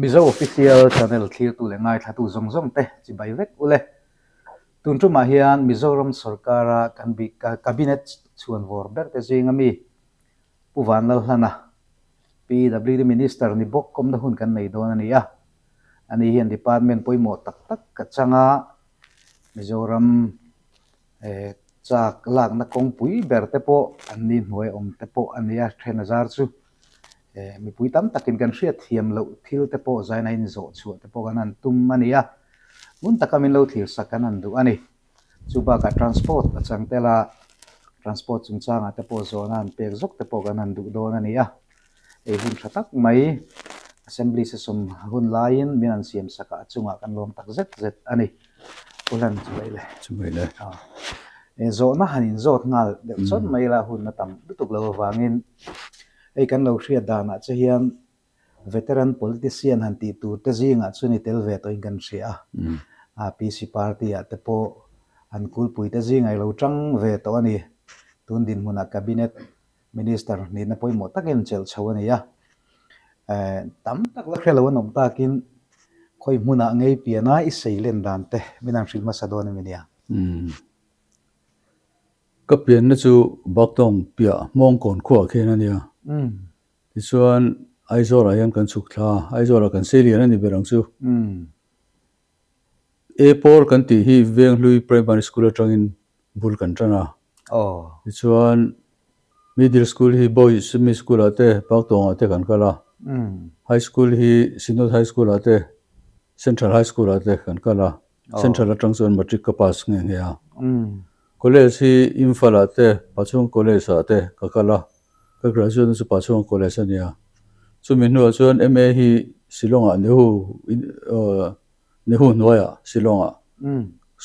Mizo Official Channel clear tu le ngai thatu zong zong te chi bai vek ule tun tu ma hian Mizoram sarkara kan bi cabinet chuan vor ber te jing ami Pu Vanlalhlana PWD Minister ni bok kom na hun kan nei don ani a ani hian department poimo tak tak ka changa Mizoram chak lak na kawngpui ber te po an ni hnuai om te po ania 3000 chu mi pui tam takin kan hriat thiam lo thil te po zaina in zo chu te po kan an tum ania mun takamin lo thil sakan an du ani chuba ka transport achang tela transport chungchang te po zona an pek zok te po kan an du don ania hun thatak mai assembly se som hun lain min an siam saka chunga kan lom tak zet zet ani ulan chubaile zona hanin zot ngal de chon mai la hun na tam dutuk lo wangin ei kan lo hria dana che hian veteran politician han ti tur te zinga chuni tel ve to in kan hria a PC party a te po an kulpui te zinga lo tang ve to ani tun din huna cabinet minister ni na poimo takin chel chawani ya tam tak la khelo nom takin khoi huna ngei piana I seilen dan te minang rilma sadon minia kapian na chu baktong pia mong kon khuwa khen ania ti chuan aizora yan kan chukthla aizora kan selian ani berang chu A4 kan ti hi venglui primary school atangin bul kan tana ti chuan middle school hi boys semi school ate baktong ate kan kala high school hi sinod high school ate central high school ate kan kala central atang chuan matric ka pass nge ya college hi imphal ate pachung college ate ka kala ka graduate chu pachung college ania chumi nu chuan MA hi Shillonga nehu noya Shillonga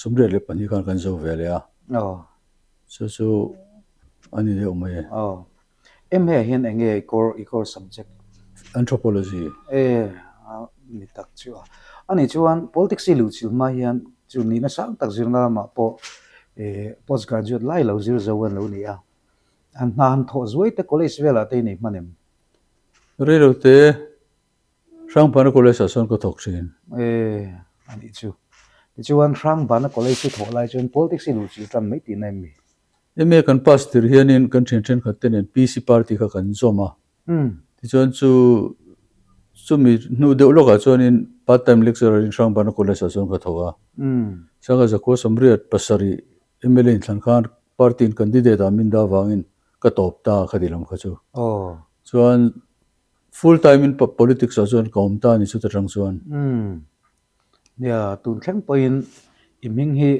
sumre le pani kan zo vele a so ani le umai MA hian enge core subject anthropology ni tak chu ani chuan politics lu chil ma hian chu ni na sang tak zirna ma po postgraduate lai lo zir zo wan lo ni a an han tho zoi te college vela te ni manem relo te sang pan college ason ko thoksin ani chu chuan sang ban college tho lai chuan politics lu chil tam mai ti nai mi MA kan pass tir hianin kan chen khaten PC party ka kan zoma ti chuan chumi nu de loka chuanin part time lecturer in sang ban college ason ka thowa sanga za ko samriat pasari MLA in thankhan party candidate amin da wangin ka top ta khadilam khachu chuan full time in politics ason kawmna ni chu tarang chuan ya tun thleng point iming hi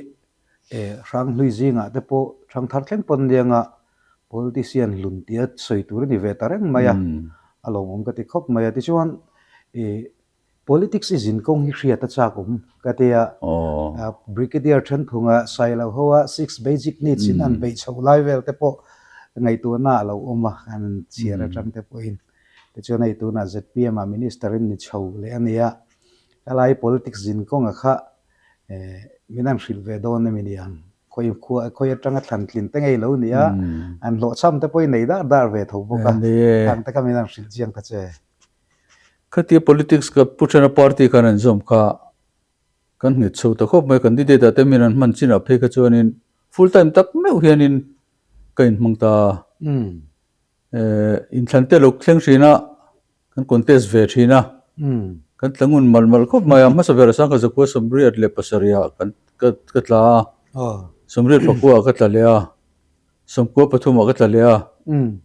rang hlui zinga te po thang thar thleng pon lenga politician luntia soi tur ni ve tareng maya alom ka ti khop maya ti chuan politics is in kong hi hria ta chakum katia brigadier than phunga sailo hoa 6 basic needs in an bei chho lai vel te po ngai tu na lo oma kan chiara tang te po in te chuan nei tu na ZPM a minister in ni chho le ania alai politics in kong a kha minang hril ve don mi niang khoi atanga thlan tlin te ngei lo nia an lo cham te poi nei dar ve tho boka ang ta ka minang hril jiang ta che khati politics ka puchana party kan an zom kha kan ngi chho ta khop mai candidate ate minan man china phe ka chuanin full time tak meu hianin kain mangta in thante lok thleng rina kan contest ve thina kan tlangun malmal khop mai ama sa vera sang ka zakwa samriat le pasaria kan ka tla samriat pakwa ka tlalea samkwa pathuma ka tlalea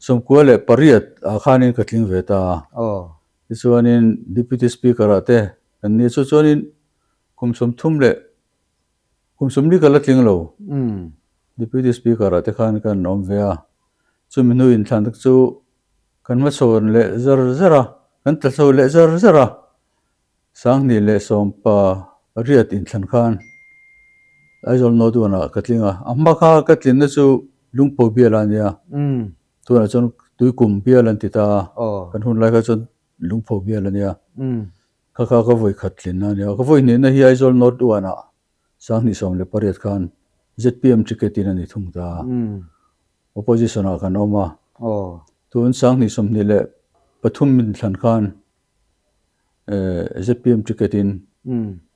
samkwa le pariat akhanin ka tling ve ta chuanin deputy speaker ate kan ni chuanin kumsum thumle kumsum li kala tling lo deputy speaker ate khan kan nom vea chumi nu in thlan tak chu kan ma chon le zara kan ta so le zara sang ni le sompa riat in thlan khan aizol no tu na katlinga amma kha katlin na chu lungpo bialania tu na chon tuikum bialan ti ta kan hun lai kha chon lungpo bialania ka voi khatlin na nia ka voi ni na hi aizol no tu na sang ni som le pariat khan ZPM ticket in ani thungta opposition a kan oma tun sang ni som ni le pathum min thlan khan ZPM ticketin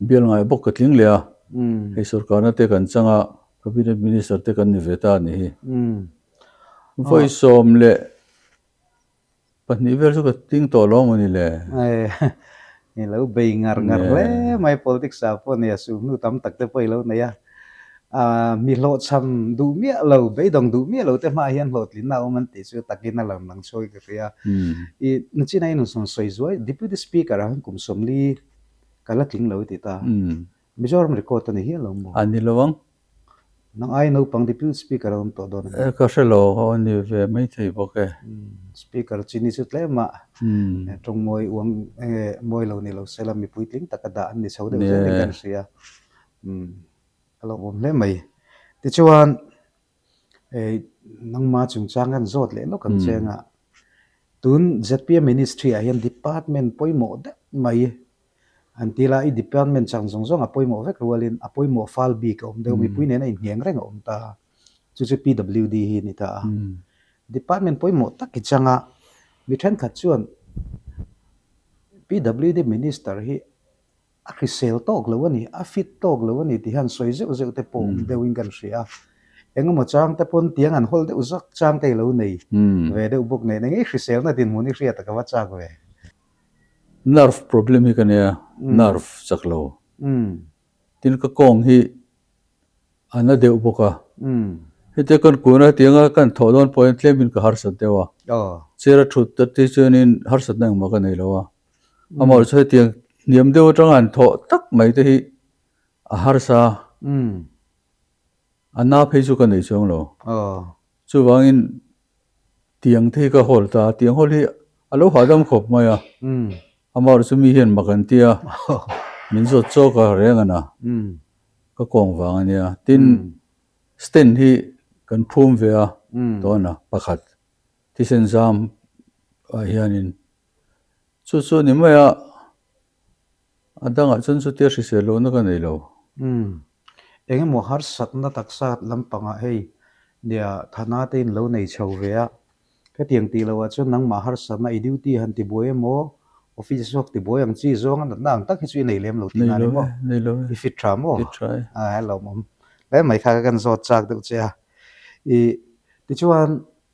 bial ngai bok katling lea he sarkar na te kan changa cabinet minister te kan ni veta ni hi voi som le pani ver so ka ting to lo mani le ni lo be ngar le mai politics sa po ni asu nu tam tak te poi lo na ya mi lo cham du mia lo be dong du mia lo te ma hian lo tlin na man ti chu takin na lam nang choi ka ya I na chi nai nu son soi zoi deputy speaker han kum som li kala tling lo ti ta Mizoram record ni hi lo mo ani lawang nang ai no pang deputy speaker on to don ka shelo oni ve mai thei boke speaker chini chu tle ma trong moi uang moi lo ni lo selam mi puitling takada an ni chode je kan sia alo om le mai ti chuan nang ma chungchang kan zot le no kan chenga tun ZPM ministry a hian department poimo de mai antila I department chang zong apoimo vek rualin apoimo fal bi ka om de mi puine na inheng reng om ta chu PWD hi ni ta department poimo tak ki changa mi then khat chuan PWD minister hi a krisel tok lo ani a fit tok lo ani ti han soi zeu te pom de wing kan ria engmo chang te pon tiang an hol de uzak chang te lo nei ve de ubuk nei nge krisel na tin muni ria ta ka wa chak ve nerve problem hi kania nerve chaklo tin ka kong hi ana de uboka hete kan kuna tianga kan thodon point lemin ka har sat dewa chera thut ta ti chunin har sat nang ma ka nei lawa amor chhe tiang niam deu tang an tho tak mai te hi a har sa ana phei chu ka nei chong lo chu wangin tiang the ka hol ta tiang hol hi alo hadam khop maya amor chu mi hian makan tia min zo cho ka rengana ka kong wang ania tin stand hi kan phum ve a tona pakhat ti sen jam a hianin chu ni maya adanga chun chu te hri se lo na ka nei lo engemaw har satna taksa lampanga hei nia thana te in lo nei chho ve a ka tiang ti lo a chu nang ma har satna I duty han ti boy mo office sok ti boy ang chi zong an nang tak hi chu nei lem lo ti na mo nei lo I fit tra mo fit try hello mom le mai kha kan zot chak de che I ti chuan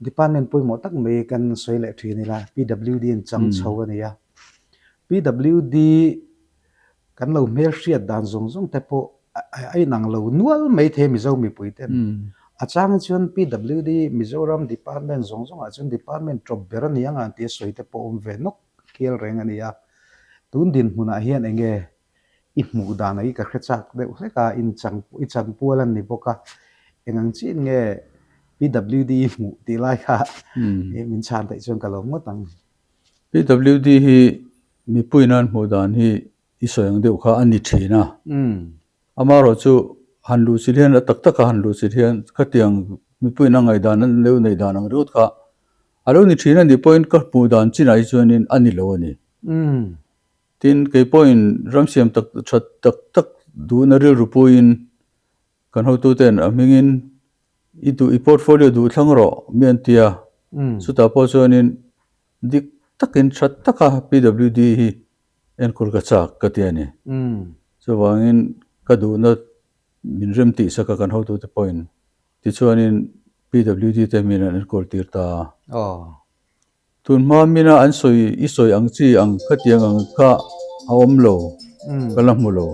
department poi mo tak me kan soi le thi ni la PWD in chang chho ani ya PWD kan lo mer hriat dan zong te po ai nang lo nual mai the mizo mi puiten achang chuan PWD Mizoram department zong a chun department drop beran yang an ti soite po om ve nok kiel reng ania tun din huna hian enge I mu dan ai ka khachak de ka in chang pualan ni boka engang chin nge PWD mu ti lai kha min chan tai chon kalom ngotang PWD hi mi puinan mu dan hi isoyang deu kha ani thina amaro chu hanlu silhian tak tak hanlu silhian khatiang mi puina ngai dan an leu nei dan ang rut kha alo ni thina ni point ka pu dan chinai chuanin ani lo ani tin ke point ramsiam tak du na ril rupuin kan ho tu ten amingin itu I portfolio du thangro miantia suta po chuanin dik takin that taka PWD hi en kolkata katiani so wangin kaduna minrem ti saka kan ho tu te point ti chuanin PWD te min an kol tirta tun ma mina an isoi ang chi ang khatiang ang kha awom lo kalam lo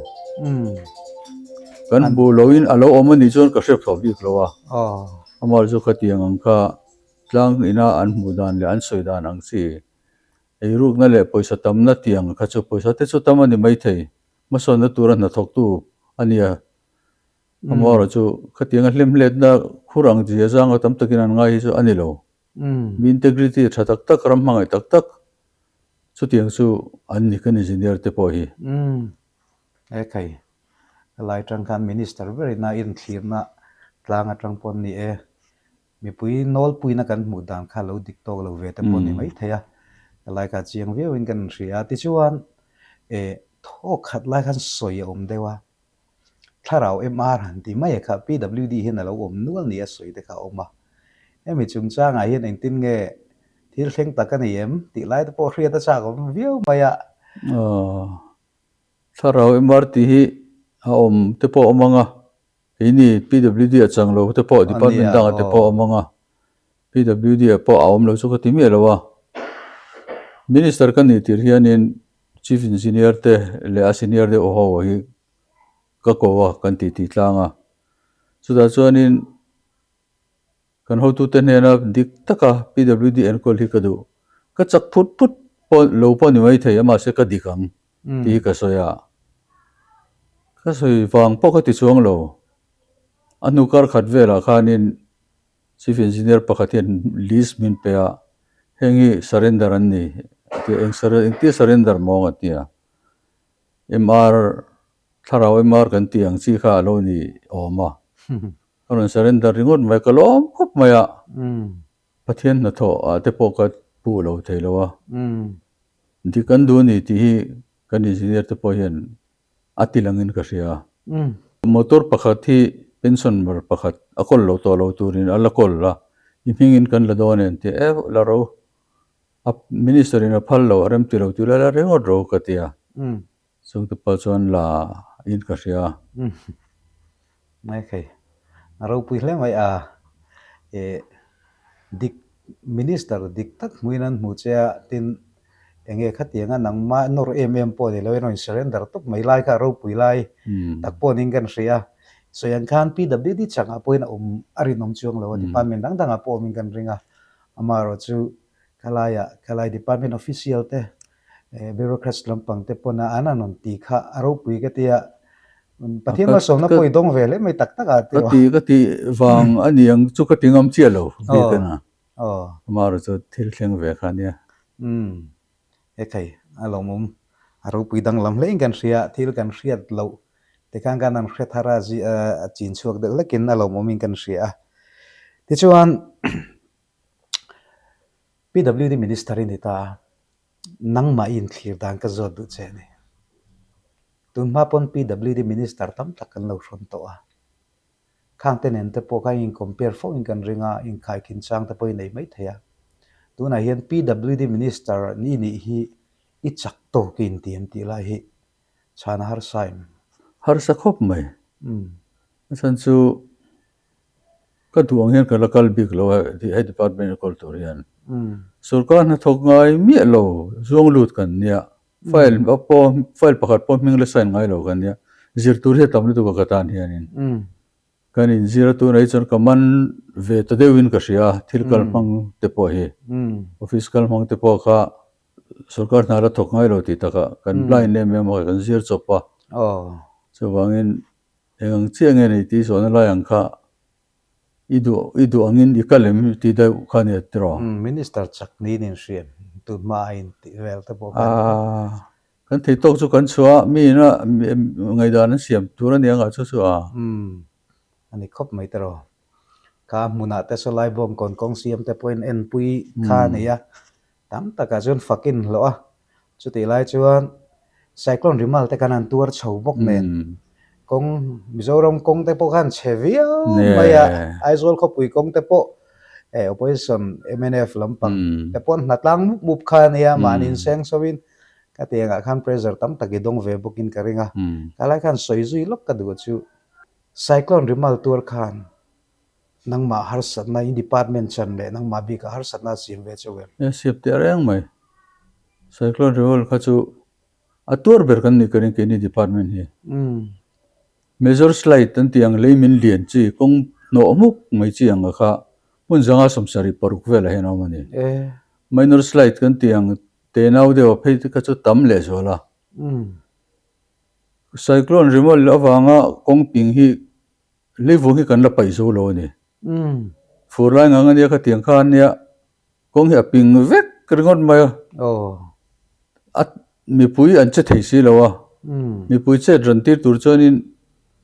kan bu loin alo omani chon ka hrep thau bik lowa amar zo khatiang ang kha tlang ina an mudan le an soi dan ang chi ei ruk na le poisa tam na tiang kha chu poisa te chu tam ani mai thei mason na turan na thok tu ania amor chu khatiang hlem let na khurang ji jang tam takin an ngai chu ani lo mi integrity thatak tak ram mangai tak chu tiang chu an ni kan engineer te po hi kai lai tang kan minister very na in thlir na tlang atang pon ni mi pui nol pui na kan mu dan kha lo dik tok lo ve te pon ni mai theya lai ka chiang ve win kan ria ti chuan tho khat lai khan soi om dewa tharau MR han ti mai kha PWD hin lo om nual ni a soi te kha oma mi chungchang a hian eng tin nge thil thleng tak ani ti lai te po hria ta cha om viu maya Tharau MRT hi te po omanga ini PWD achanglo te po department dang te po omanga PWD po awm lo chu ka timi lawa minister kan ni tir hianin chief engineer te le a senior de oho hi ka kowa kan ti tlanga chuda chuanin kan ho tu te nena dik taka PWD en kol hi ka du ka chak phut po lo po ni mai thei ama se ka dikang ti ka soya ka soi wang po ka ti chuang lo anu kar khat vela khanin chief engineer pakhatin list min pe a hengi surrender an ni ti surrender mo ngatia MR tharau MR kan ti ang chi kha lo ni oma aron surrender ringot mai ka lom khop maya pathian na tho te po ka pu lo theilowa di kan du ni ti kan engineer te po hian atilangin ka ria motor pakhat hi pension mar pakhat akol lo to lo turin alakol la imhingin kan la donen ti la ro minister in a phallo rem ti lo tu la rengot ro katia chung te pa chuan la in ka ria mai khai ro pui hle mai dik minister dik tak muinan mu cha tin enge khatianga nangma nor po de lo no surrender tok mai lai kha ro pui lai tak po ning kan ria so yang khan PWD changa poina ari nom chuang lo department dang a po min kan ringa amaro chu kalai department official te bureaucrats lampang te pona ananon ti kha aro pui ka tia pathian ma som na poi dong vele mai tak tak ati ka ti wang aniang chu ka tingam chialo bi kana amaro chu thil thleng ve khania ekai alomum aro pui dang lam le kan ria thil kan riat lo te kan kan an hret hara ji chin chuak de lekin alomum kan ria ti chuan PWD minister in ta nang ma in clear dan ka zot du che ne tun ma pon PWD minister tam tak kan lo ron to a khang te nen te po ka in compare fo in kan ringa in khai kin chang te poi nei mai thaya tuna hian PWD minister ni hi i chak to kin tiam ti la hi chana har saim har sa khop mai san chu ka duang hian ka lakal big lo di department culture hian surkar na thok ngai mi lo zong lut kan nia file pakhat po ming le sign ngai lo kan nia zir tur he tam lu ka katan hianin kan in zira tu nei chon kaman ve ta dewin ka ria thil kal mang te po hi office kal mang te po kha surkar na la thok ngai lo ti taka kan blind ne me mo kan zir chopa so wangin eng chiang nge nei ti so na la yang kha idu angin ikalem ti da khania tro minister chak ni nin rian tu ma in ti vel ta bo kan thei tok chu kan chua mi na ngai dan siam tur ani anga chu ani khop mai tro ka muna te so lai bom kon kong siam te point en pui kha ne ya tam taka jon fakin lo a chu ti lai chuan cyclone rimal te kanan tur chho bok nen kong Mizoram kong te po kan chevia maya aizol ko pui kong te po opposition MNF lampang te pon natlang mup khan ya manin seng sowin ka tianga khan pressure tam takidong ve bokin karinga kalai khan soizui lok ka du chu cyclone rimal tur khan nang ma har satna in department chan le nang ma bi ka har satna sim ve chawel siap te reng mai cyclone rimal kha chu atur ber kan ni karin ke ni department hi major slide tan tiang leimin lian chi kong no muk mai chi anga kha mun janga somsari paruk vela hena mani minor slide kan tiang te nau de o phei ka chu tam le zola cyclone rimal awanga kong ping hi levu hi kan la pai zo lo ni furlai nga ngania kha tiang khan nia kong hi ping vek kringot mai at mi pui an che thei si lawa mi pui che rantir tur chonin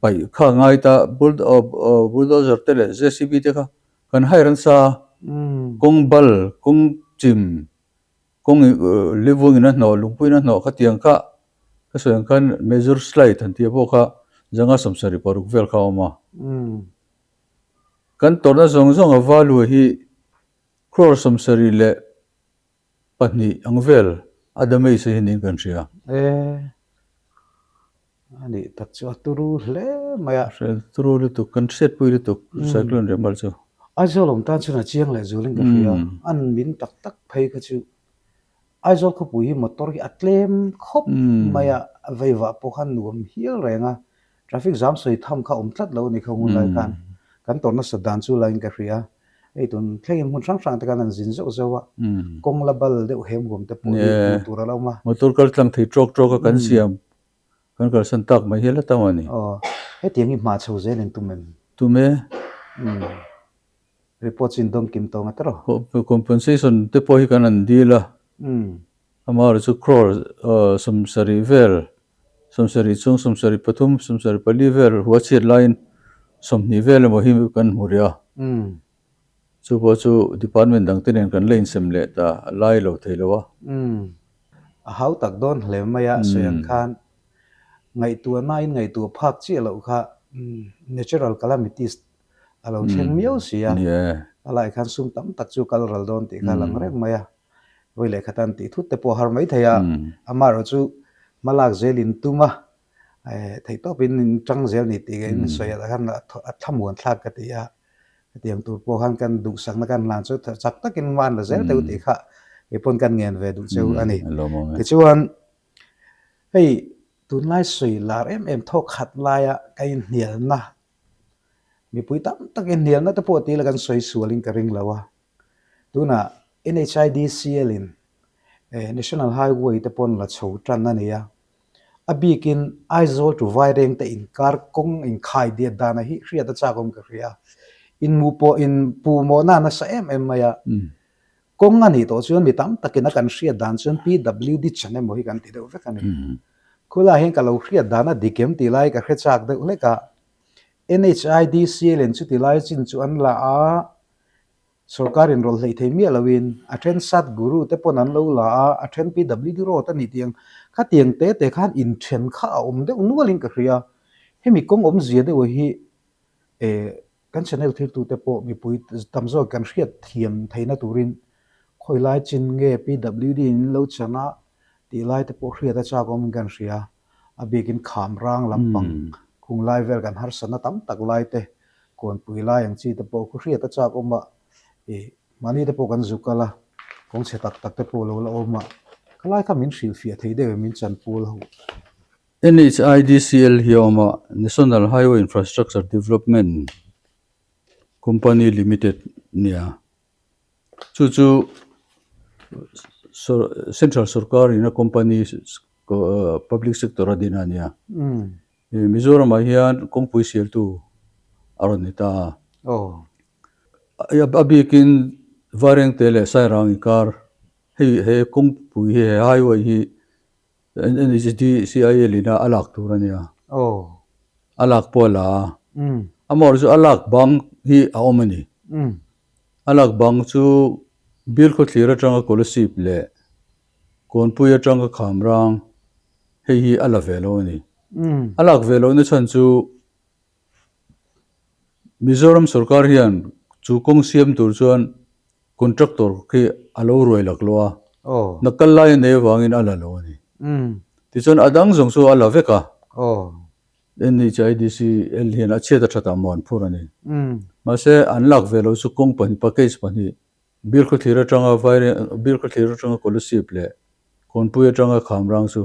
pai kha ngai ta bulldozer tele JCB te kha kan hairan sa kong bal kong chim kong livung ina no lungpui na no kha tiang kha ka soyang kan major slide han ti bo kha janga samsari paruk vel kha oma kan torna zong zong avalu hi crore samsari le pani angvel adamei se hin kan ria ani tak chu turu hle maya turu le tu kan set pui le tu cyclone re mal chu aizolom ta chuna chiang le zuling ka ria an min tak tak phei ka chu aizol ko pui motor ki atlem khop maya veiwa pokhan nuam hial renga traffic jam soi tham kha tlat lo ni khong lai kan torna sadan chu line ka ria ei tun thleng mun sang sang ta kan an zin zo zowa kong labal de hem gom te poi tura lo ma motor kal tlang thei trok kan siam kan kal san tak mai hela tawani he tiang i ma chho zen en tume report in dong kim tong atro compensation te poi kan an dila amar chu crore somsari vel somsari chung somsari pathum somsari pali vel huachir line somni vel mo hi kan muria chu bo chu department dang ten kan lein semle ta lai lo theilowa how tak don hle maya soyan khan ngai tu ngai tu phak chi lo kha natural calamities alo theng miau sia alai khan sum tam tak chu kalral don ti kha lang rek maya voi le khatan ti thut te po har mai thaya amaro chu malak zelin tuma thei to pin chang zel ni ti gen soya khan thamun thak ka ti ya tiang tu po khan kan du sang na kan lan chu chak takin wan la zel te ti kha epon kan ngen ve du cheu ani ti chuan hei tun lai sui lar em thok khat laia kai hnial na mi pui tam takin hnial na te po ti la kan soi sualin ka ring lawa tuna NHIDCL in National Highway te pon la chho tran na nia abikin aizol tu vaireng te in kar kong in khai dia dana hi hria ta chakom ka hria in mu po in pu mo na na sa em maya kong ani to chuan mi tam takina kan hria dan chuan PWD chane mo hi kan ti deuh vek ani khula hen ka lo hria dana dikem ti lai ka hre chak de ule ka NHIDCL en chu ti lai chin chu an la a sarkarin rol hlei thei mi alawin athen sat guru te pon an lo la a athen PWD ro ta ni tiang kha tiang te khan in then kha om de nualin ka hria hemi kong om zia de hi kan channel thir tu te po mi pui tamzo kan hriat thiam theina turin khoilai chin nge PWD in lo chana ti lai te po hriat a cha kom kan hria abikin kham rang lampang khung lai vel kan har sana tam tak lai te kon pui lai ang chi te po khu hriat a cha kom mani te po kan zukala kong che tak tak te po lo la oma kalai ka min hril fia thei de min chan pul ho NHIDCL hioma National Highway Infrastructure Development Company Limited nia chu central sarkar in a company public sector adina nia Mizoram hian kawngpui sial tu aronita abikin vareng tele sairang kar he kawngpui he highway hi NHIDCL ina alak turania alak pola amor chu alak bang hi aomani alak bang chu bil kho thira tanga scholarship le konpui atanga khamrang hi ala velo ni alak velo ni chan chu Mizoram sarkar hian chu kong siam tur chuan contractor ki alo roi lakloa nakal lai ne wangin ala lo ni ti chuan adang jong chu ala veka NHIDCL hian a cheta thata mon phurani mase anlak velo chu kong pani package pani bil kho thira tanga scholarship le konpui atanga khamrang chu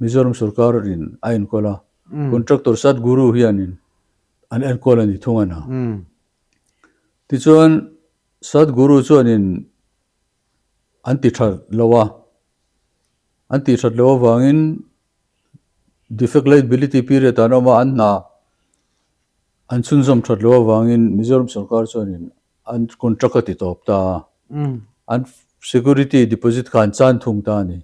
Mizoram sarkar rin ain kola contractor sat guru hianin an kola ni thungana ti chuan sat guru chuanin anti thar lowa wangin defect liability period anoma anna an chunjom thar lowa wangin Mizoram sarkar chuanin an contract ti top ta an security deposit khan chan thung ta ni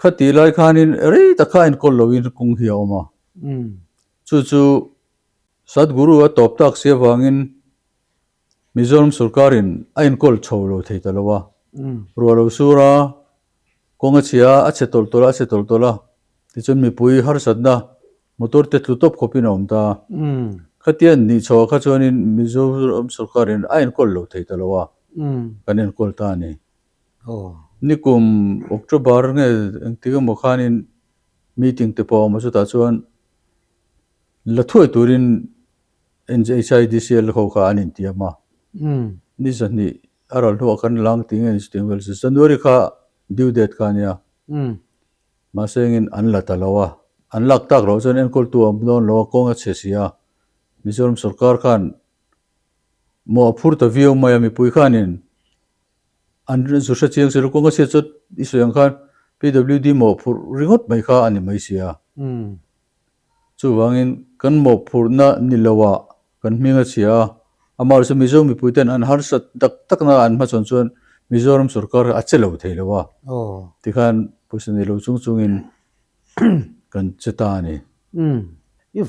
khati lai khanin rei ta khain kol lowin kung hi oma chu sadguru a top tak se wangin Mizoram sarkarin ain kol chholo theita lowa rualo sura konga chia a chetol tola tichon mi pui har sadna motor te tlutop khopina omta khatian ni chaw kha chonin Mizoram sarkarin ain kol lo theita lowa kanen kol ta ni nikum October nge tiga mokhanin meeting te po masu ta chuan la thui turin NHIDCL kho kha anin tiama ni sani aral ho kan lang ting en sting wel January kha due date ka nia ma sengin an la talawa an lak tak ro chuan en kol tu am don lo konga chesia Mizoram sarkar khan mo phur ta view Miami pui khanin an zu sha chiang sir konga se chot isoyang khan PWD mo phur ringot mai kha ani mai sia chu wangin kan mo phur na nilawa kan minga chia amar se Mizoram mi puiten an har sat tak tak na an ma chon chuan Mizoram sarkar achelo theilawa tikhan puisani lo chungchungin kan cheta ani i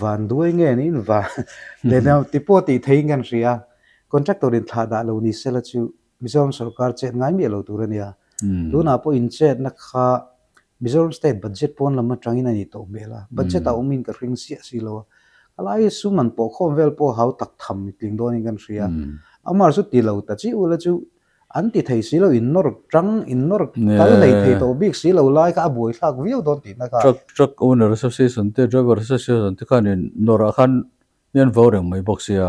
van duai nge ni va le na tipo ti thei ngan ria contractor in tha da lo ni sela chu Mizoram sarkar che ngai mi lo turania tu na po in che na kha Mizoram state budget pon lama tangin ani to bela budget a umin ka ring si lo alai suman po khom vel po hau tak tham tling don ngan ria amar su ti lo ta chi ula chu an ti thei si lo in nor kal nei thei to big si lo lai ka boi thak view don ti na ka truck owner association te driver association te khanin nora khan mian voreng mai boxia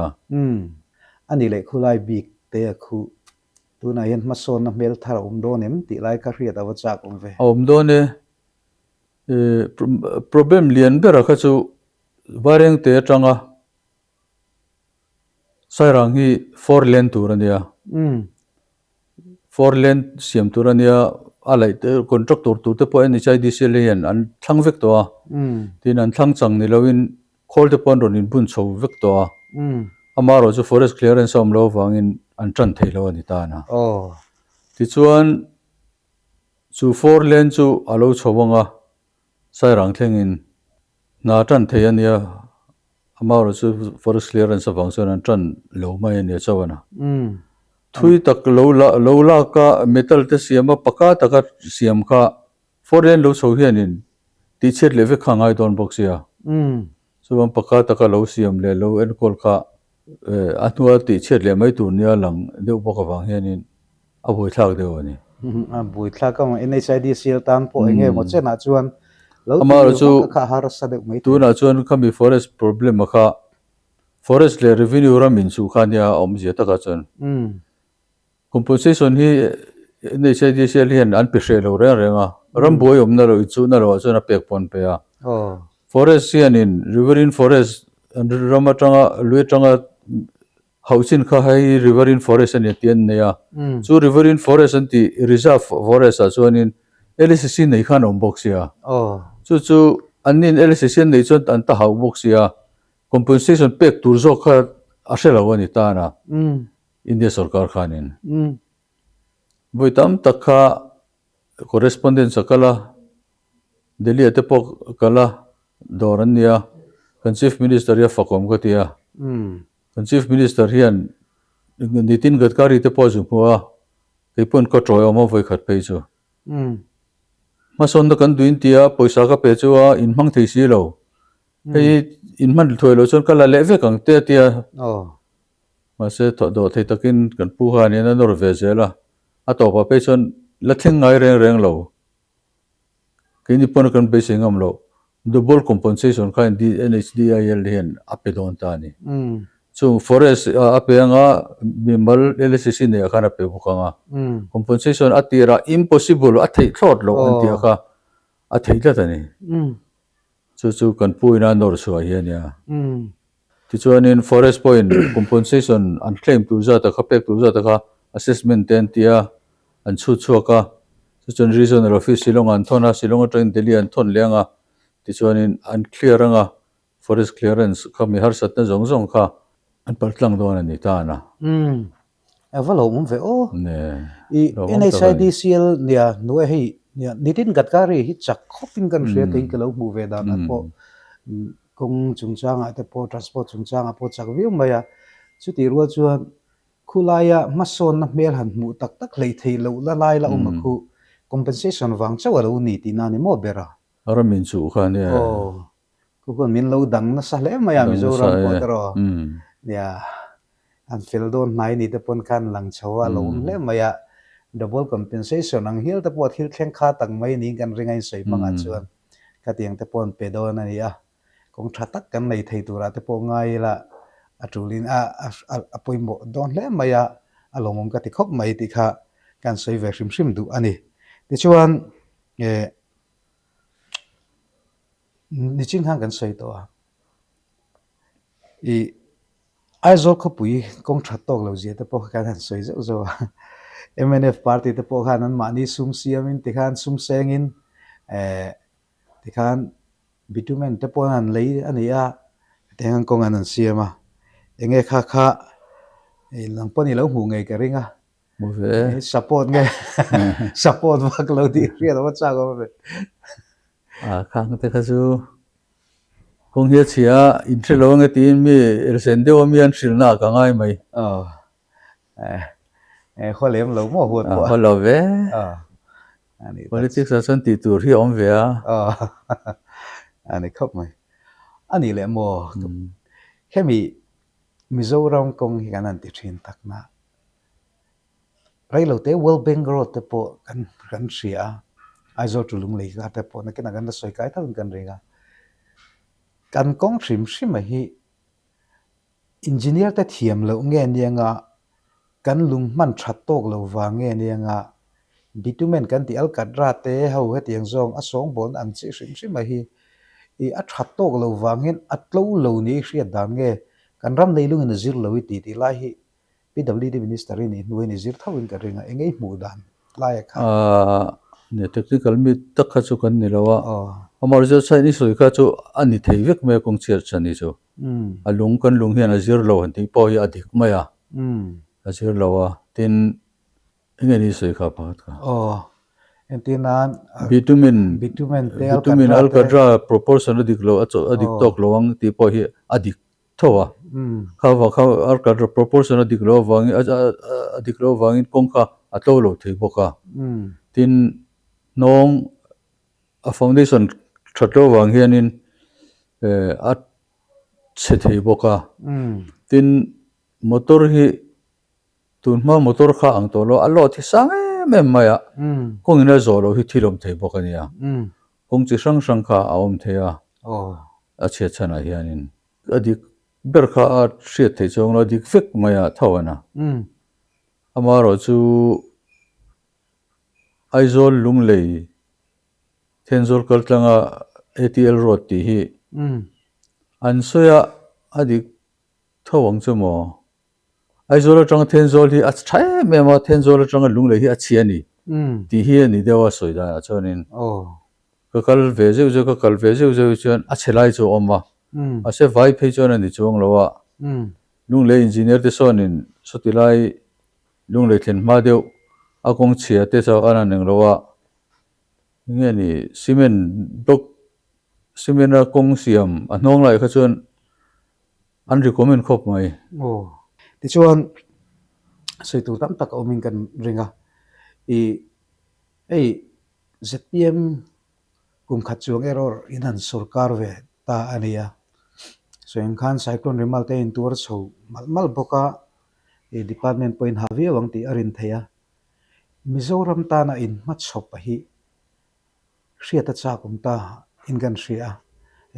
ani le khulai big te khu tu na yen ma son na mel thar don em ti lai ka ria da wa chak ve don ne problem lian bera kha chu wareng te tanga sairang hi 4 lane turania 4 lane siam turania alai te contractor tu te po NHIDCL hian an thlang vek to tin an thlang chang ni loin khol te pon ron in bun chho vek to amaro chu forest clearance om lo wangin an tran thei lo ani ta na ti chuan chu 4 lane chu alo chhowanga sairang thlengin na tran thei ania amaro chu forest clearance awang chuan an tran lo mai ani chawana thui tak lo la ka metal te siama paka taka siam kha 4 lane lo chho hianin ti chet leve khangai don boxia chuan paka taka lo siam le lo en kol kha atua ti chet le mai tur nia lang deu boka wang hianin a boi thak deu ani a boi thak ka NHIDCL tan po enge mo chena chuan amaro chu kha har sa deu mai tu na chuan khami forest problem kha forest le revenue ramin chu khania om je taka chuan compensation hi NHIDCL hian an pi hre lo renga ramboi omna lo chu na lo chuan a pek pon pe a forest hianin riverine forest ramatanga luitanga hausin kha hai riverine forest ani tian neya chu riverine forest anti reserve forest a chuanin LCC nei khan om boxia chu anin LCC nei chuan an ta hau boxia compensation pek tur zo kha a hrelo ani ta na India sarkar khanin boitam takha correspondence kala Delhi ate pok kala dorania kan chief minister ya fakom gatia kan chief minister hian Nitin Gadkari te po zu huwa keipon ko troyo mo voi khat pe chu ma son da kan duin tia poisa ka pe chu a in mang thei si lo hei in man thoi lo chon kala leve kang te tia ma se tho do thei takin kan pu ha ni na nor ve zela a to pa pe chon la thleng ngai reng lo ke ni pon kan pe singam lo double compensation kind di NHDIL hian ape don ta ni so forest apeanga bimal LCC ne khana pe bukanga compensation atira impossible a thei thot lo antia kha a thei la tani chu kan puina nor chu hiania ti chuanin forest point compensation an claim tu za ta khapek tu za ta kha assessment ten tia an chu chuaka chu chun regional office Silong an thona Silong train Delhi an thon lenga ti chuanin an clear anga forest clearance khami har sat na zong kha an partlang don ani ta na avalo mum ve o i NHIDCL nia no hei nia Nitin Gadkari hi chak khopin kan hria te ke lo mu ve dan po kong chungchang ate po transport chungchang po chak viu maya chu ti rual chuan khulaya mason na mel han mu tak tak lei thei lo la lai la khu compensation wang chawa lo ni ti na ni mo bera ara min chu kha ne ku kon min lo dang na sa le maya Mizoram ko tero ya an fil don nai ni te pon kan lang chawa lo le maya double compensation ang hil te pot hil thleng kha tang mai ni kan ringai sei manga chuan ka tiang te pon pedon ani a kong thatak kan nei thei tura te po ngai la atulin a poimo don hle maya alomom ka ti khop mai ti kha kan sei ve hrim hrim du ani ti chuan ni ching hang kan sei to a i aizol kawngpui kong thattok lo zia te po kan han sei zo zo MNF party te po khan an mani sum siamin ti khan sum sengin ti khan bitumen te po han lei ania tengang kong an siama enge kha kha lang poni lo hu ngai ka ringa support nge support wa lo di ria da cha go be khang te kha chu kong hi chia in thelo nge tin mi resende o mi an silna ka ngai mai kholem lo mo huat po holo ve ani politics a san ti tur hi om ve a ani khop mai ani le mo khemi Mizoram kong hi kanan ti thin takna railo te well bengal te po kan ria aizo tulung lei ka te po na kena kan soi kai thal kan ringa kan kong hrim hrim hi engineer te thiam lo nge nianga kan lung man thattok lo wa nge nianga bitumen kan ti al kadra te ho he tiang zong a song bon ang chi hrim hrim hi I a thattok lo wa ngen atlo lo ni hria dan nge kan ram nei lung in zir lo ti lai hi PWD Ministerial ni nuai ni zir thawin ka ringa engei mu dan lai kha ne technical mi takha chu kan ni lawa amar jo sai ni soi kha chu ani thei vek me kong cher chani chu alung kan lung hian a zir lo han ti po hi adik maya a zir lawa tin enge ni soi kha pa ka entinan bitumen alkadra proportion adik lo adik tok lowang ti po hi adik thowa kha alkadra proportion adik lo wangin kong kha atlo lo thei boka tin nong a foundation thatlo wang hianin a che thei boka tin motor hi tunma motor kha ang to lo allo thi sang em maya kong ina zolo hi thilom thei boka nia kong chi sang sang kha aom theya a che chana hianin adik ber kha a hriat thei chong lo dik fek maya thawana amaro chu aizol lunglei thenzol kaltlanga ATL road ti hi ansoya adik thawang chamo aizol atang thenzol hi a thai mema thenzol atang lunglei hi a chiani ti hi ni dewa soida chonin ka kal veze ka kal veze chuan a chelai chu oma a se vai phei chon ani chuang lowa lunglei engineer te sonin sotilai lunglei thlen ma deu akong chia te chaw ana neng lowa nge ni cement a kong siam a hnong lai kha chuan an recommend khop mai ti chuan sei tu tam tak omin kan ringa ZPM kum khat chuang error inan sarkar ve ta ania so en khan cyclone rimal te in tur chho mal boka department point havi wang ti arin theya Mizoram ta na in mat chhop hi hria ta cha kum ta in kan hria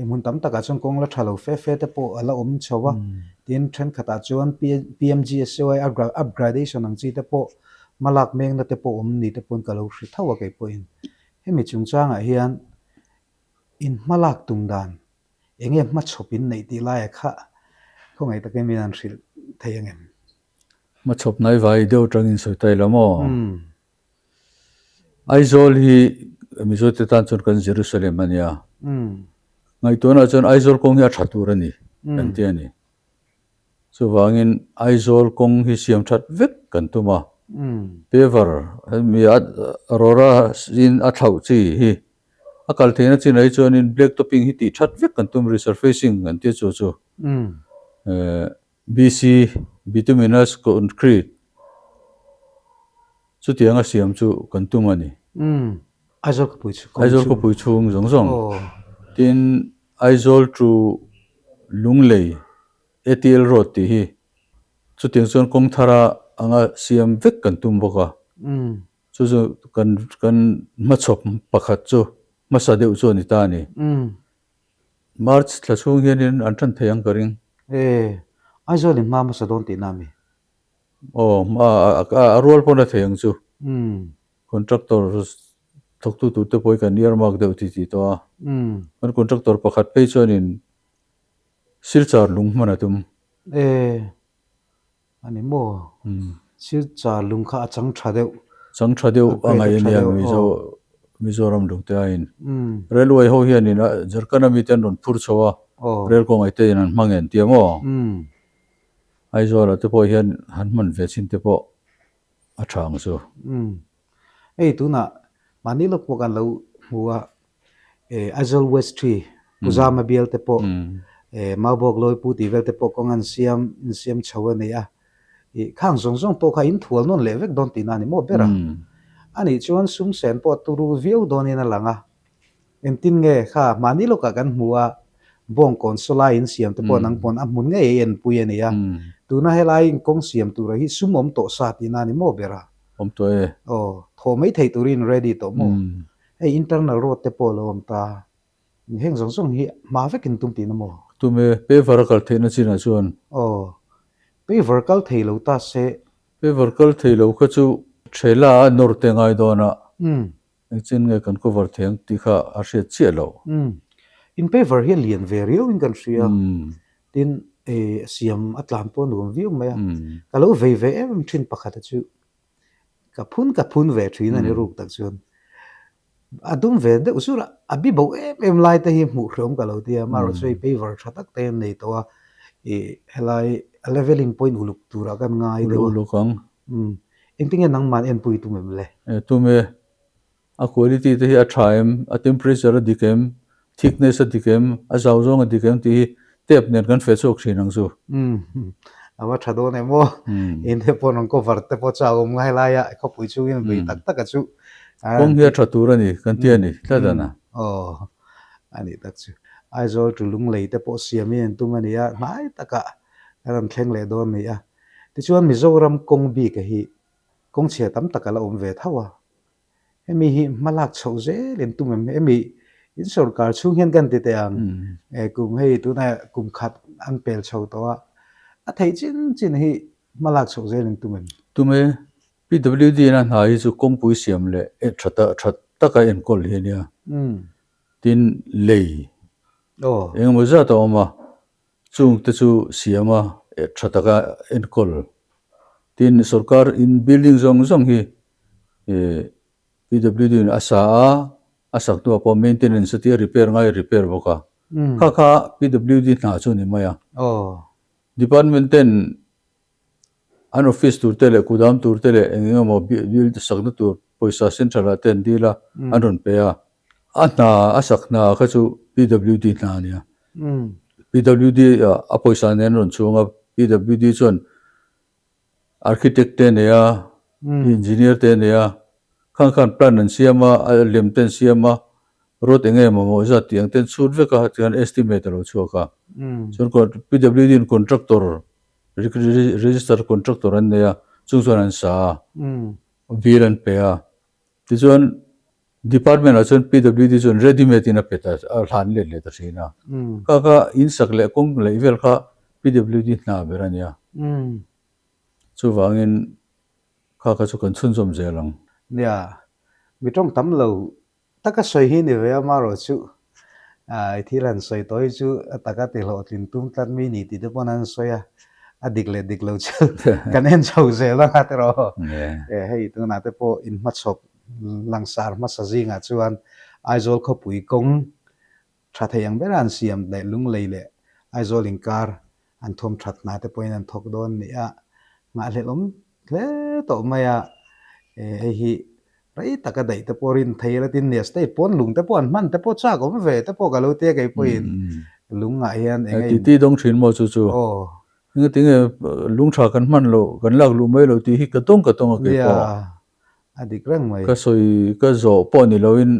mun tam taka chung kong la thalo fe te po ala chowa tin then khata chuan PMGSY upgradation ang chi te po malak meng na te po ni te pon kalo hri thawa ke point hemi chungchang a hian in malak tungdan enge ma chhopin nei ti lai kha khongai ta ke mian hril theyangem ma chhop nai vai deu tangin soi tai lamo aizol hi mizo te tan chon kan Jerusalem ania ngai tona chon aizol kong hi a thatur ani kan ti ani so wangin aizol kong hi siam that vek kan tuma paver mi aurora in a thau chi hi akal thena chi nai chon in black topping hi ti that vek kan tum resurfacing kan ti chu BC bituminous concrete chu tianga siam chu kan tum ani aizol ko pui chung zong tin aizol tru lunglei ATL road ti hi chu tiang chon kong thara anga siam vek kan tum boka chu chu kan ma chop pakhat chu ma sa deuh chu ni ta ni March thla chung hianin an than theiang karing aizo ni ma sa don ti nami ma a rol pona theiang chu contractor thok tu te poi kan near mark deuh ti to an contractor pakhat pe chuanin silchar lung mana tum ani mo silchar lung kha chang thadeu angai ni Mizoram lung te ain railway ho hianin jarkana mi ten ron phur chowa rail ko ngai te in an mangen tiamo aizo la te poi hian han man ve chin te po a thang chu tu na mani lo po kan lo huwa azol west tree uzama bial te po mabok loi pu ti vel te po kongan siam chawa ne ya khang zong po kha in thual non levek don ti na ni mo bera ani chuan sum sen po turu view don in alanga entin nge kha mani lo ka kan huwa bong konsola in siam te po nang pon amun nge en pu ye ne ya tu na helai kong siam tu ra hi sumom to sa ti na ni mo bera to tho mai thei turin ready to mo internal road te po lo ta heng zong hi ma vekin tum ti na mo tume pe vertical theina china chuan pe vertical thei lo ta se pe vertical thei lo kha chu thela norte ngai dona chin nge kan cover theng ti kha a hriat che lo in pe ver hi lian verio in kan ria tin siam atlam po nu view ma ka lo ve em thin pakhat chu ka phun ve thin ani ruk tak chuan adum ve de usura abi bo em lai te hi mu khrom ka lo tia maro sei pe ver thatak te nei to helai leveling point uluk tura kan ngai de ulukang engtinge nang man en pui tu mem le tume a quality te hi a thaim a temperature a dikem thickness a dikem a zawzong a dikem ti tep nen kan fe chok thinang chu awa thado ne mo in the pon ko varte po cha um ngai la ya ko pui chu in bi tak tak chu kong hi thatur ani kan ti ani tladana ani tak chu aizo tu lung lei te po siam in tu mani ya mai taka ram thleng le don ni ya ti chuan Mizoram kong bi ka hi kong che tam takala ve thawa emi hi malak chhoje len tu mem emi in sarkar chung hian kan ti te ang kum hei tu na kum khat an pel chho to a thei chin hi malak chhoje len tu mem tume PWD na hai chu kawngpui siam le thata ka en kol hi nia tin lei engmo za to ma chung te chu siama thata ka en kol tin sarkar in building zong hi PWD asak tu po maintenance ti repair boka kha PWD na chu ni maya Departmental an office tur tele kudam tur tele engem mo build sakna tur poisa central ten dila anon pe ana asakna kha chu PWD na nia PWD a poisa nen ron chunga PWD chon architect te ne ya engineer te ne ya khan plan an siama lem ten siama road engem mo za tiang ten chut ve ka tian estimate ro chuka chon ko PWD contractor register contractor an neya chungchuan an sa viran peya ti chuan department a chuan PWD chuan ready made in a peta hlan le ta thina ka in sakle kong level kha PWD na berania chu wangin kha chu kan chun jom zelang nia mitong tam lo taka soi hi ni ve ma ro chu thilan soi toi chu taka te lo tin tum tlan mi ni ti de ponan soya adik lo chu kan en chau ze la ha te ro hei tu na te po in ma chop langsar ma sa jinga chuan aizol kho pui kong tha theyang beran siam de lung leile aizol inkar an thom that na te point an thok don ni a nga hlelom hle to maya hi rai taka dai te porin theira tin ne state pon lung te pon man te po cha ko ve te po galo te kai poin lung nga hian engai ti dong thin mo chu nga tinge lung tha kan man lo kan lak lu mai lo ti hi ka tong ke po adik rang mai ka soi ka zo po ni lo in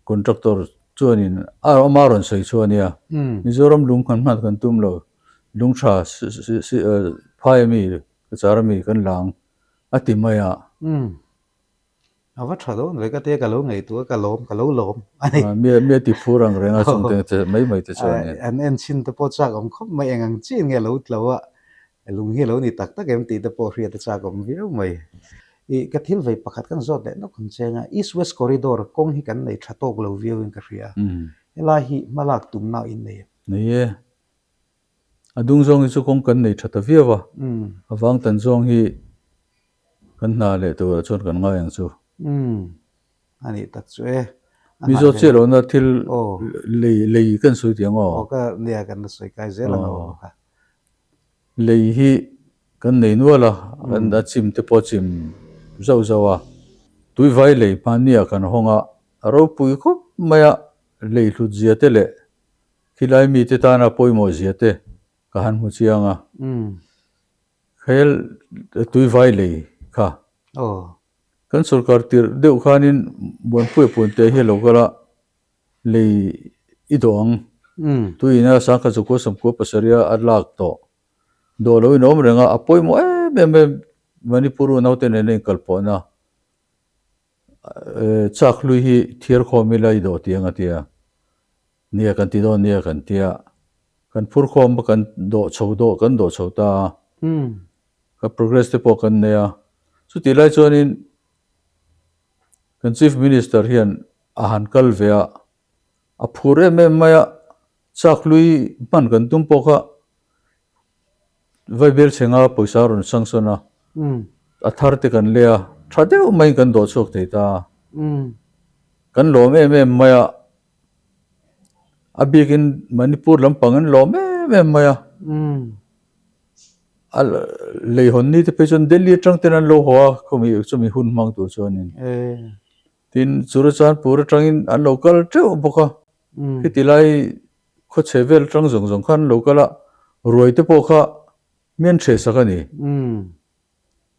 contractor chuanin amaron soi chuania Mizoram lung kan man kan tum lo lung tha phai mi charami kan lang ati maya avat thado ve ka te ka lo ngei tu ka lo lom ani mia ti phurang renga chung te mai te chuan ni an chin te po chak om khop mai engang chin nge lo tlawa lung hi lo ni tak tak em ti te po hria te chak om viu mai I ka thil vei pakhat kan zot le no khun chenga east west corridor kong hi kan nei thatok lo viu in ka hria ela hi malak tum na in nei ye adung zong chu kong kan nei thata viawa awang tan zong hi kan na le to chon kan nga yang chu ani tak chu e Mizo che lo na thil le kan sui tiang o ka nia kan soi kai zela no ka le hi kan nei nuala kan da chim te po chim zau zawa tui vai le pania kan honga ro pui khop maya le hlut zia te le khilai mi te ta na poimo zia te ka han mu chianga khel tui vai le kha kan sarkar tir deuh khanin bon pui pun te hi lo kala le idong tuina sangka chu ko sam ko pasaria adlak to do lo inom renga apoimo me manipuru naute ne nei kalpona chaklui hi thir khomila I do tianga tia nia kan ti do nia kan tia kan phur khom kan do chhodo kan do chhota ka progress te po kan neya chu ti lai chuanin kan chief minister hian a han kal vea a phure me maya chaklui man kan tum po kha vaibel chenga poisa ron sangsona athar te kan lea thadeu mai kan do chok theita kan lo me maya abikin manipur lampangan lo me maya al le honni te pechon delhi tang tenan lo hoa khomi chumi hun mang tu chonin tin surachan pura tangin an local teu boka hitilai kho chevel tang jong khan local a roi te po kha men the sakani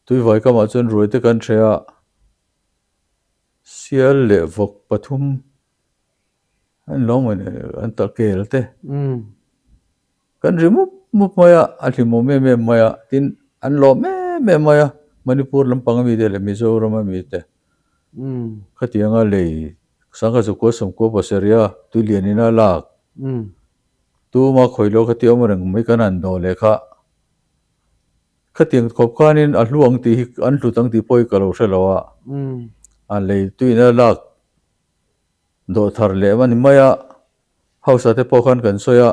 tui vai ka ma chon roi te kan thea sial le vok pathum an long an ta kel te kan remove maya athimo me maya tin an lo me maya manipur lampang mi de le Mizoram mi te khatianga le sangka chu ko som ko pasaria tu lianina lak tu ma khoilo khati omrang mai kan an do le kha khatiang khop khanin a hluang ti an hlutang ti poi kalo hrelowa a le tuina lak do thar le man maya hausa te pokhan kan soya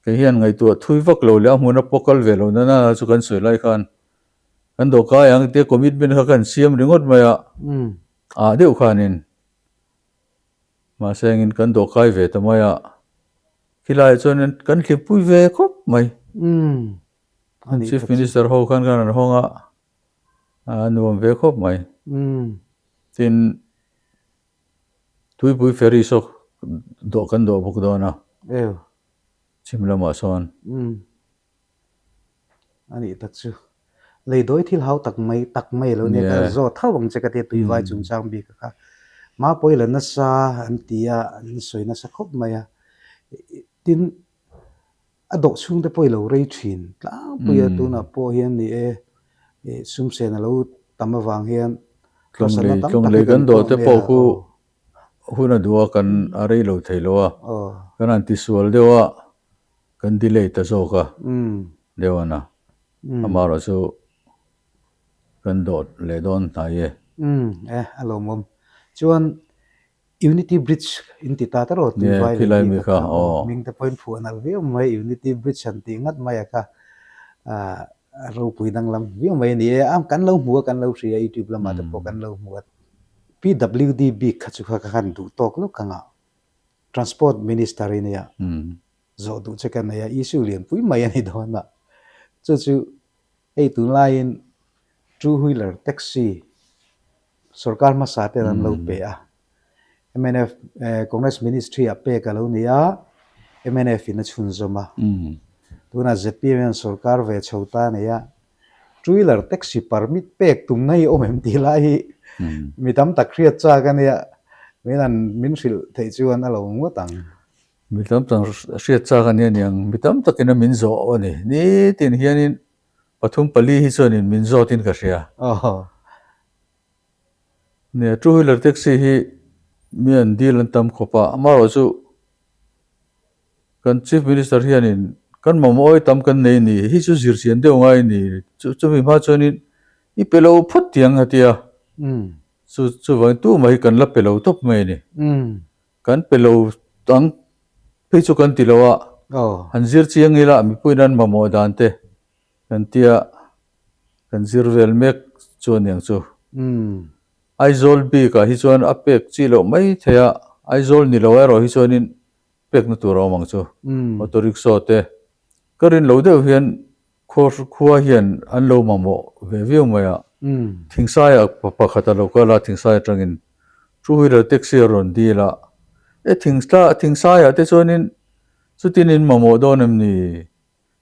ke hian ngai tu thui vak lo le amuna pokal velo na chu kan soi lai khan kan do ka yang te commitment kha kan siam ringot maya a deu khanin ma sengin kan do kai ve ta maya khilai chonen kan khipui ve khop mai chief minister ho khan honga nuam ve khop mai tin tui pui ferry sok do kan do buk do na chimla ma son ani tak chu lei doi thil hau tak mai lo ne ka zo thawang che ka te tui vai chungchang bi ka ma poila na sa antia an soina sa khop maya tin adok chung te poilo rei thin tla puya tu na po hian ni sum se na lo tamawang hian tlong le kan do te po khu huna duwa kan arei lo theilowa kan anti sual dewa kan delay ta zoka dewana amaro chu kan dot le don ta ye alo mom chuan unity bridge in ti ta ro tu vai le mi kha ming te point fu anal ve mai unity bridge an ti ngat mai ka ro pui dang lam ve mai ni am kan lo mu kan lo ri youtube lam ma te po kan lo mu PWD big khachu kha kan du tok lo kanga transport minister in ya zo du che kan ya issue lian pui mai ani dona chu ei tu line two wheeler taxi sarkar ma sa te ran lo pe a MNF Congress Ministry a pe ka lo nia MNF in chun zoma tuna ZPM sarkar ve chhota ne ya two wheeler taxi permit pek tum nai omem ti lai mitam takriat cha kan ya menan minfil thei chuan alo ngotang mitam tang riat cha kan yang mitam takina minzo ani ni tin hianin pathum pali hi chonin minzo tin ka ria nè two wheeler taxi hi mian deal an tam khopa amaro chu kan chief minister hianin kan mamoi tam kan nei ni hi chu zirchian deuh ngai ni chu mi ma chuanin I pelo phut tiang hatia chu wang tu mai kan la pelo top mai ni kan pelo tang pe chu kan tilowa han zir chiang ila mi puinan mamo dan te kan tia kan zir vel mek chuan yang chu aizol bi ka hi chuan apek chilo mai thea aizol ni lo ero hi chuanin pek na tur awang chu auto rickshaw te karin lo deuh hian khua hian an lo mamo ve viu maya thingsaya pakhata lokala thingsaya tangin two wheeler taxi ron dila e thingsaya te chuanin chutinin mamo donem ni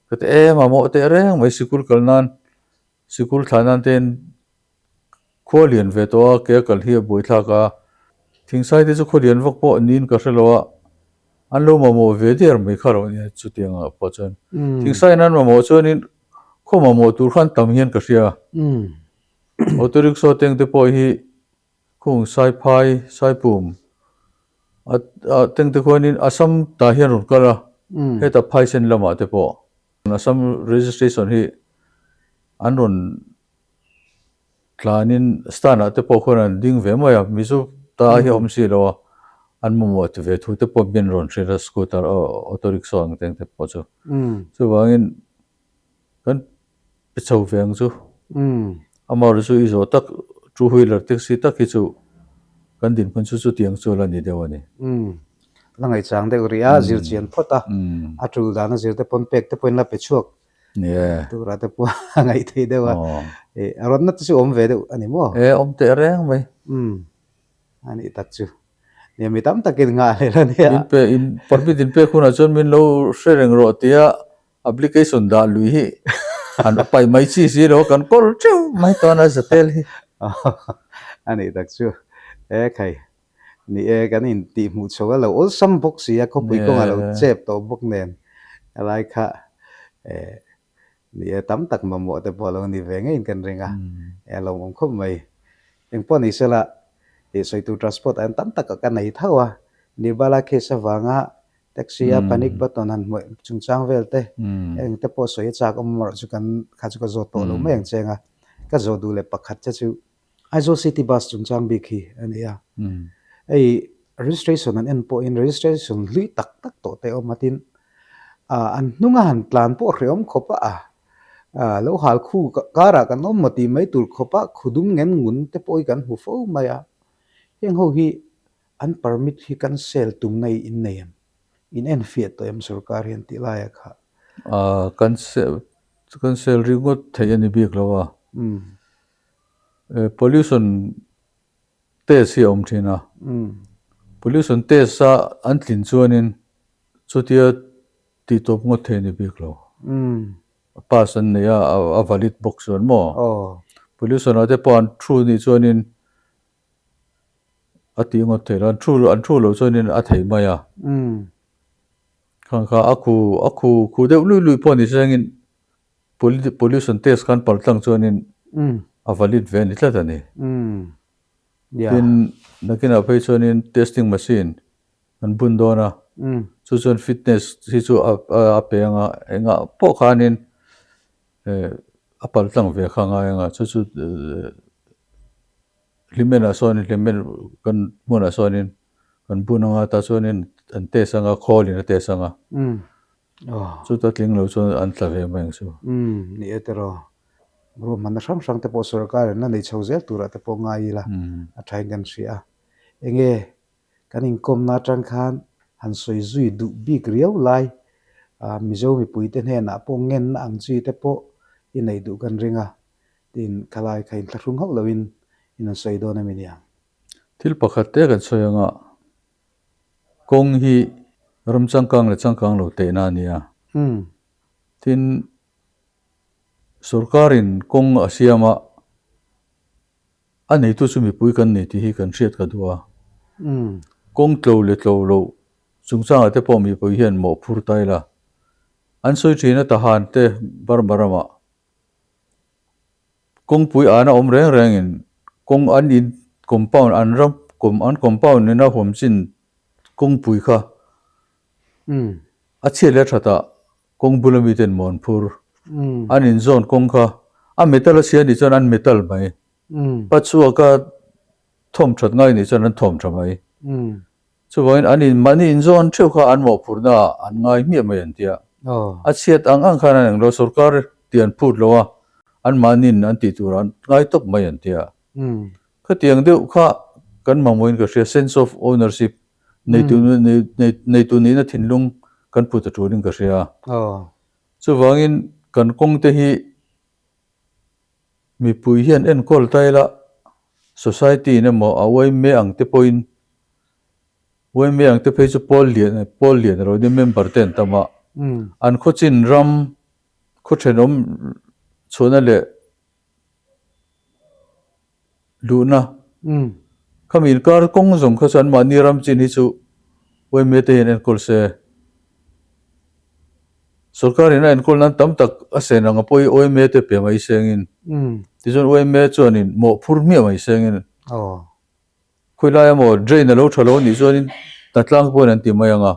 kat mamo te reng mai sikul kalnan sikul thanan ten kholian ve to ke kal hi boitha ka thingsai te chu kholian vak po nin ka hrelowa an lo mamo ve der mai kharo ni chutianga po chon thingsai nan mamo chuanin kho mamo tur khan tam hian ka hria auto rickshaw teng te po hi khung sai phai sai pum teng te khonin asam ta hian ron kala heta phai sen lama te po asam registration hi an ron tlanin stana te po khonan ding ve maya mizu ta hi om si lo an momo te ve thu te po bin ron thira scooter auto rickshaw ang teng te po chu chu wangin kan pichau veng chu amar chu izo tak two wheeler taxi tak hi chu kan din phun chu tiang chu la ni dewani langai chang de ria zir chian phota atul dana zir te pon pek te pon la pechuak yeah tu ra te po ngai thei dewa e aron na chu om ve de ani mo om te reng mai ani tak chu ne mi tam takin nga le la ne in permit pe khuna chon min lo shereng ro tia application da lui hi an pai mai chi si ro kan kol chu mai to na zatel hi ani tak chu khai ni kan in ti mu choga lo ol sam box ya ko pui ko lo chep to bok nen alai kha ni tam tak ma mo te polo ni ve ngai kan ringa lo mong khom mai eng po ni sela soi tu transport an tam tak ka nei thawa ni bala khe sa wanga taxi ya panik baton an mo chungchang velte eng te po soi cha ko mo chu kan kha chu ko zo to lo meng chenga ka zo du le pakhat cha chu aizo city bus chungchang bi khi ania ei registration an en po in registration lui tak tak to te o matin an nunga han plan po hreom khopa lo hal khu kara kan om mati mai tur khopa khudum ngen ngun te poi kan hu fo maya heng ho hi an permit hi kan sel tum nei in nei in en fiat to em sarkar hian ti la ya kha kan sel ringot thayani bik lawa pollution test hi om thina pollution test sa an tlin chuanin chutia ti top ngot thayani bik lo pasan ne a valid box on mo pollution ate pon true ni chuanin ati ngot thayran true lo chuanin a thei maya kha aku khu deuh lui pon ni sangin pollution test kan paltang chuanin a valid ve ni tlatani tin nakina phei chuanin testing machine an bun dona chu chuan fitness hi chu a penga enga po khanin a paltang ve khanga enga chu limena sonin limen kan mona sonin kan bunanga ta chuanin an tesanga kholina tesanga chu ta tling lo chu an tla ve meng chu ni etero ro man ram sang te po sarkar na nei chhozel tura te po ngai la a thai gan sia enge kanin kom na tang khan han soi zui du big riau lai mizo mi pui te hna po ngen na ang chi te po in nei du kan ringa tin khalai khain thlung hau lawin in soi do na minia thil pakhat te kan soyanga kong hi ram changkang lo te na nia tin sarkarin kong asiama anei tu chumi pui kan nei ti hi kan hriat ka duwa kong tlo lo chungchang ate po mi pui hian mo phur taila an soi thina ta han te barama kawngpui ana om reng in kawng an in compound an ram an compound ne na hom chin kawngpui kha a chhele thata kawngpui ten mon phur an in zone kawng kha a metal a sia ni chuan an metal mai pachua ka thom that ngai ni chuan an thom tha mai chuwain an in mani in zone theu kha an mo phurna an ngai mi mai an tia a chiat ang khana ang lo sarkar tian phut lowa an manin an ti turan ngai top mai an tia kha tiang deuh kha kan mamoin ka sense of ownership nei tu ni na thinlung kan phut a turin ka ria chuwangin kan kong te hi mi pui hian en kol taila society ne mo awai me ang te point wai me ang te phei chu pol lian ro ni member ten tama an khochin ram khothenom chona le luna khamin kar kong zong kha chan mani ram chin hi chu wai me te en kol se sarkar ina en kol nan tam tak asen anga poi oi me te pe mai sengin ti zon oi me chuanin mo phur mi mai sengin khoilai mo drain lo thalo ni chuanin tatlang pon an ti mai anga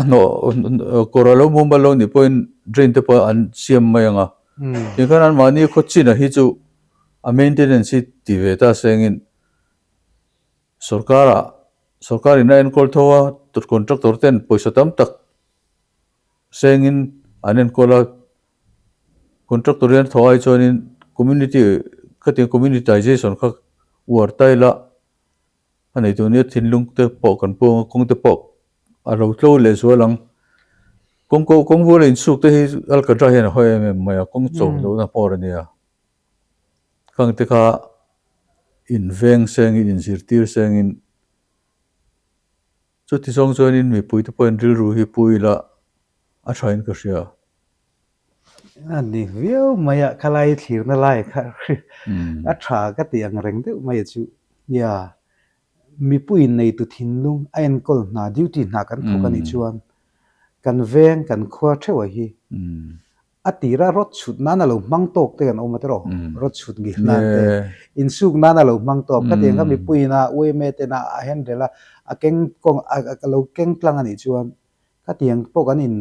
ano koralo mumbalo ni point drain te pa an siam mai anga ti khan an mani khochin a hi chu a maintenance ti ve ta sengin sarkar ina en kol thowa tur contractor ten poisa tam tak sengin anen kola contractor yan thawai chuanin community khatin communitization kha war taila anei tu ni thinlung te po kan po kong te po a ro tlo le zualang kong bo in suk te hi al ka dra hian hoi me maya kong chom lo na por ania kang te kha in veng sengin in zirtir sengin chu ti song chuanin mi pui te point ril ru hi pui la a thain ka ria ani view maya khalai thlir na lai kha a tha ka tiang reng deuh mai chu ya mi puin nei tu thinlung a en kol na duty na kan thokani chuan kan veng kan khwa thewa hi atira rot chut nana lo mang tok te kan omatero rot chut gi na te in suk nana lo mang top ka tiang mi puina we me te na a hen rela a keng kong a lo keng tlang ani chuan ka tiang po kan in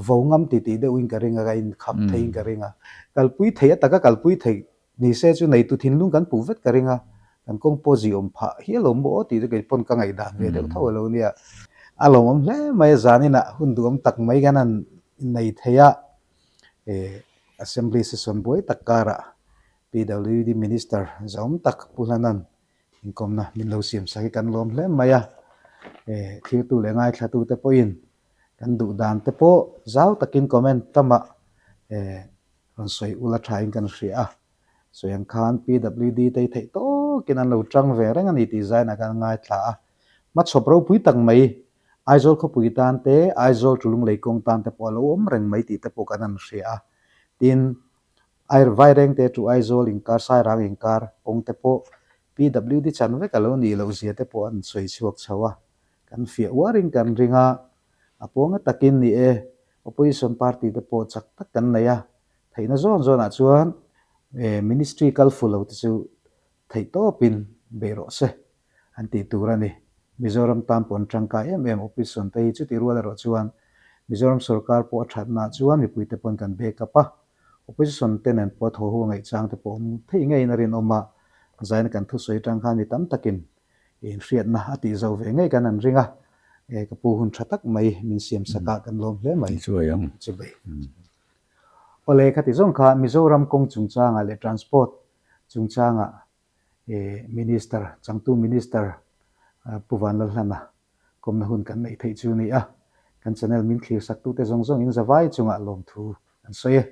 vongam ti de wing ka ringa ga in khap thein ka ringa kalpui thei ataka kalpui thei ni se chu nei tu thinlung kan pu vet ka ringa kan kong po ji om pha hi lo mo ti de pon ka ngai dan ve de thaw lo nia alom om hle mai zanina hundum tak mai ganan nei theya assembly session boy takara PWD minister zom tak pulanan inkhawngaihna min lo siam saki kan lom hle maya thir tu le ngai thatu te poin kan du dan te po zau takin comment tama ron soi ula thain kan ria soyang khan PWD te thei to kinan lo tang ve reng ani ti zaina kan ngai thla ma chopro pui tang mai aizol kho pui tan te aizol tulung leikong tan te polo om reng mai ti te po kanan ria tin air vaireng te tu aizol inkar sai rang inkar ong te po PWD chan ve kalo ni lo zia te po an soi chuak chawa kan fia waring kan ringa aponga takin ni opposition party te po chak tak kan naya theina zon a chuan ministry kal fulo te chu thei to pin bero se anti turani Mizoram tampon trangka opposition te chu ti ruala ro chuan Mizoram sarkar po that na chuan mi puite pon kan be kapa opposition tenen po tho hu ngai chang te pom thei ngai na rin oma zain kan thu soi tang khan ni tam takin in riat na ati zo ve ngai kan an ringa ka pu hun thatak mai min siam saka kan lom hle mai chuayang chubai ole khati zong kha Mizoram kong chungchang ale transport chungchanga minister changtu minister Pu Vanlalhlana komna hun kan nei thei chu ni a kan channel min thlir sak tu te zong in zawai chunga lom thu an soye